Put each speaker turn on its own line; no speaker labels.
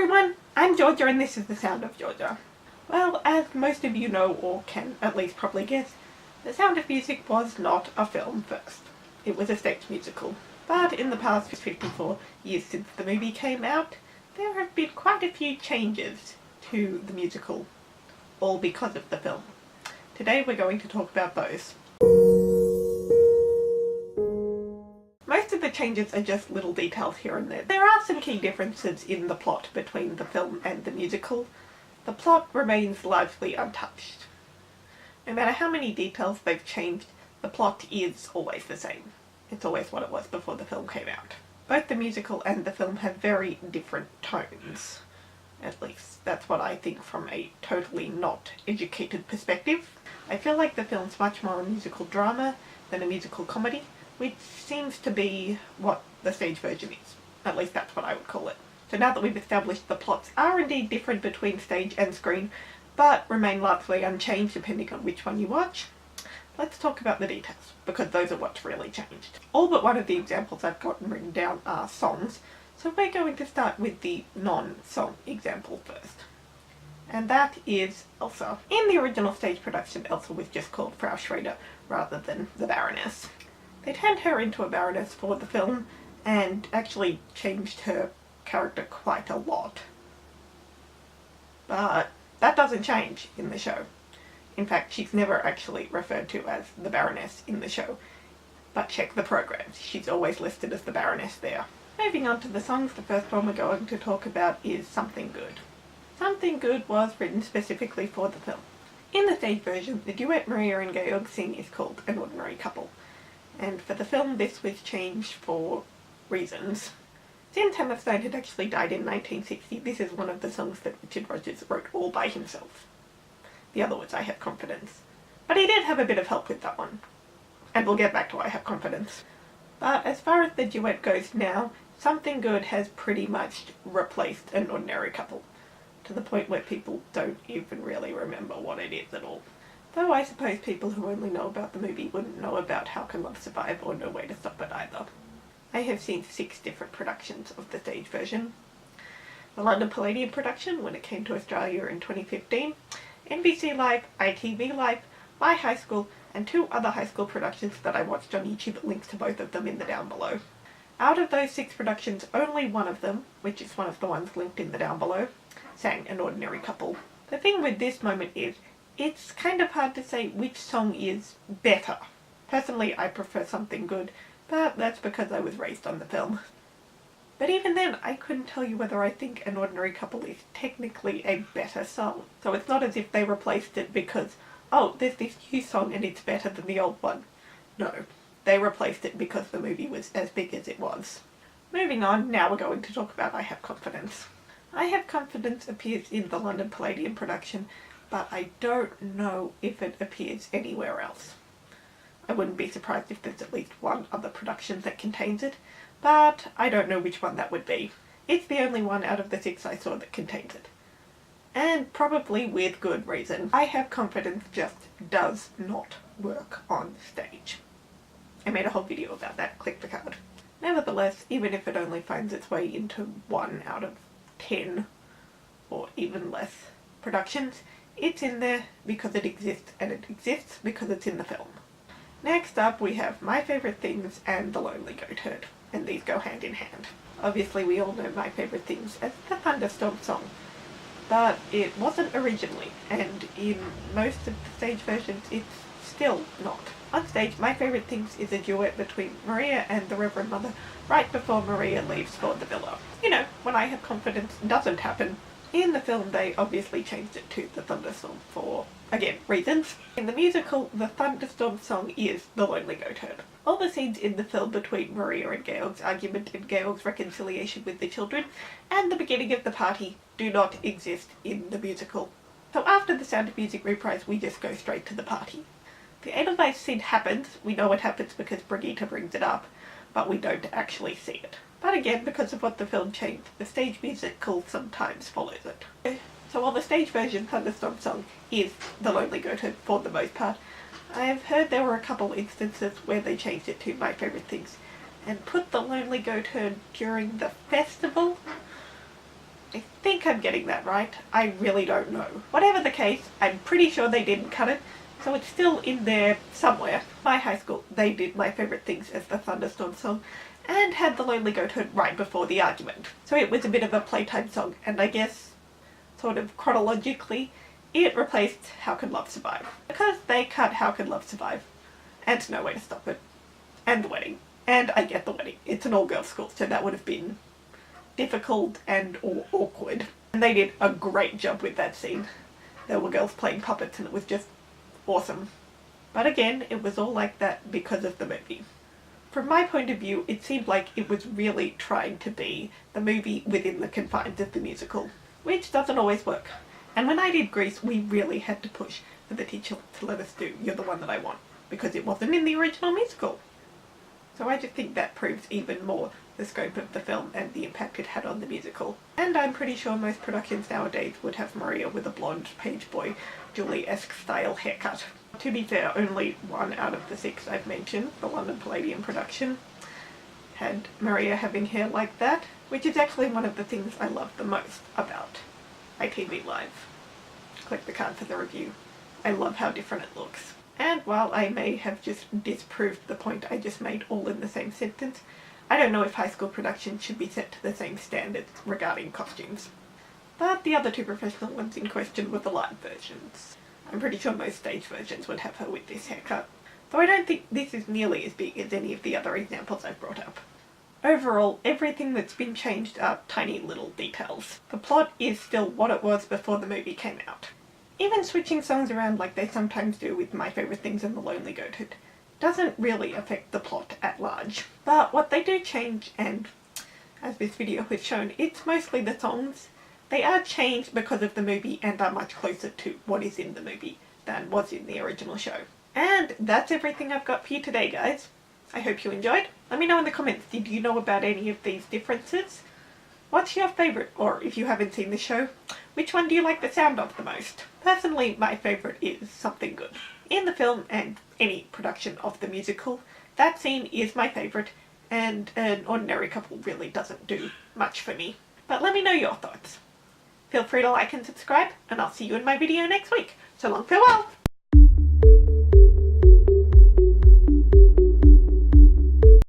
everyone, I'm Georgia and this is The Sound of Georgia. Well, as most of you know, or can at least probably guess, The Sound of Music was not a film first. It was a stage musical. But in the past 54 years since the movie came out, there have been quite a few changes to the musical, all because of the film. Today we're going to talk about those. Most of the changes are just little details here and there. There are some key differences in the plot between the film and the musical. The plot remains largely untouched. No matter how many details they've changed, the plot is always the same. It's always what it was before the film came out. Both the musical and the film have very different tones. At least, that's what I think from a totally not educated perspective. I feel like the film's much more a musical drama than a musical comedy, which seems to be what the stage version is. At least that's what I would call it. So now that we've established the plots are indeed different between stage and screen, but remain largely unchanged depending on which one you watch, let's talk about the details, because those are what's really changed. All but one of the examples I've gotten written down are songs, so we're going to start with the non-song example first. And that is Elsa. In the original stage production, Elsa was just called Frau Schrader rather than the Baroness. They turned her into a Baroness for the film and actually changed her character quite a lot. But that doesn't change in the show. In fact, she's never actually referred to as the Baroness in the show. But check the programs, she's always listed as the Baroness there. Moving on to the songs, the first one we're going to talk about is Something Good. Something Good was written specifically for the film. In the stage version, the duet Maria and Georg sing is called An Ordinary Couple. And for the film, this was changed for reasons. Since Hammerstein had actually died in 1960, this is one of the songs that Richard Rodgers wrote all by himself. The other was I Have Confidence. But he did have a bit of help with that one. And we'll get back to I Have Confidence. But as far as the duet goes now, Something Good has pretty much replaced An Ordinary Couple, to the point where people don't even really remember what it is at all. Though I suppose people who only know about the movie wouldn't know about How Can Love Survive or No Way to Stop It either. I have seen 6 different productions of the stage version. The London Palladium production when it came to Australia in 2015, NBC Live, ITV Live, My High School, and 2 other high school productions that I watched on YouTube. Links to both of them in the down below. Out of those 6 productions, only one of them, which is one of the ones linked in the down below, sang An Ordinary Couple. The thing with this moment is, it's kind of hard to say which song is better. Personally, I prefer Something Good, but that's because I was raised on the film. But even then, I couldn't tell you whether I think An Ordinary Couple is technically a better song. So it's not as if they replaced it because, oh, there's this new song and it's better than the old one. No, they replaced it because the movie was as big as it was. Moving on, now we're going to talk about I Have Confidence. I Have Confidence appears in the London Palladium production, but I don't know if it appears anywhere else. I wouldn't be surprised if there's at least one other production that contains it, but I don't know which one that would be. It's the only one out of the 6 I saw that contains it. And probably with good reason. I Have Confidence just does not work on stage. I made a whole video about that, click the card. Nevertheless, even if it only finds its way into 1 out of 10, or even less, productions, it's in there because it exists, and it exists because it's in the film. Next up we have My Favourite Things and The Lonely Goat Herd, and these go hand in hand. Obviously we all know My Favourite Things as the Thunderstorm song, but it wasn't originally, and in most of the stage versions it's still not. On stage, My Favourite Things is a duet between Maria and the Reverend Mother right before Maria leaves for the villa. You know, when I Have Confidence doesn't happen. In the film they obviously changed it to the Thunderstorm for, again, reasons. In the musical, the Thunderstorm song is The Lonely Goat Herd. All the scenes in the film between Maria and Georg's argument and Georg's reconciliation with the children and the beginning of the party do not exist in the musical. So after the Sound of Music reprise, we just go straight to the party. The Edelweiss scene happens, we know it happens because Brigitte brings it up, but we don't actually see it. But again, because of what the film changed, the stage musical sometimes follows it. So while the stage version Thunderstorm song is The Lonely Goat Herd for the most part, I've heard there were a couple instances where they changed it to My Favourite Things and put The Lonely Goat Herd during the festival. I think I'm getting that right. I really don't know. Whatever the case, I'm pretty sure they didn't cut it, so it's still in there somewhere. My high school, they did My Favourite Things as the Thunderstorm song, and had The Lonely Goatherd right before the argument. So it was a bit of a playtime song, and I guess, sort of chronologically, it replaced How Could Love Survive. Because they cut How Could Love Survive, and No Way to Stop It, and The Wedding. And I get The Wedding. It's an all-girls school, so that would have been difficult and awkward. And they did a great job with that scene. There were girls playing puppets and it was just awesome. But again, it was all like that because of the movie. From my point of view, it seemed like it was really trying to be the movie within the confines of the musical, which doesn't always work. And when I did Grease, we really had to push for the teacher to let us do You're the One That I Want, because it wasn't in the original musical. So I just think that proves even more the scope of the film and the impact it had on the musical. And I'm pretty sure most productions nowadays would have Maria with a blonde page boy, Julie-esque style haircut. To be fair, only one out of the 6 I've mentioned, the London Palladium production, had Maria having hair like that, which is actually one of the things I love the most about ITV Live. Click the card for the review. I love how different it looks. And while I may have just disproved the point I just made all in the same sentence, I don't know if high school productions should be set to the same standards regarding costumes. But the other 2 professional ones in question were the live versions. I'm pretty sure most stage versions would have her with this haircut, though I don't think this is nearly as big as any of the other examples I've brought up. Overall, everything that's been changed are tiny little details. The plot is still what it was before the movie came out. Even switching songs around like they sometimes do with My Favourite Things and The Lonely Goatherd doesn't really affect the plot at large. But what they do change, and as this video has shown, it's mostly the songs. They are changed because of the movie and are much closer to what is in the movie than was in the original show. And that's everything I've got for you today, guys. I hope you enjoyed. Let me know in the comments, did you know about any of these differences? What's your favourite, or if you haven't seen the show, which one do you like the sound of the most? Personally, my favourite is Something Good. In the film and any production of the musical, that scene is my favourite, and An Ordinary Couple really doesn't do much for me. But let me know your thoughts. Feel free to like and subscribe, and I'll see you in my video next week. So long, farewell!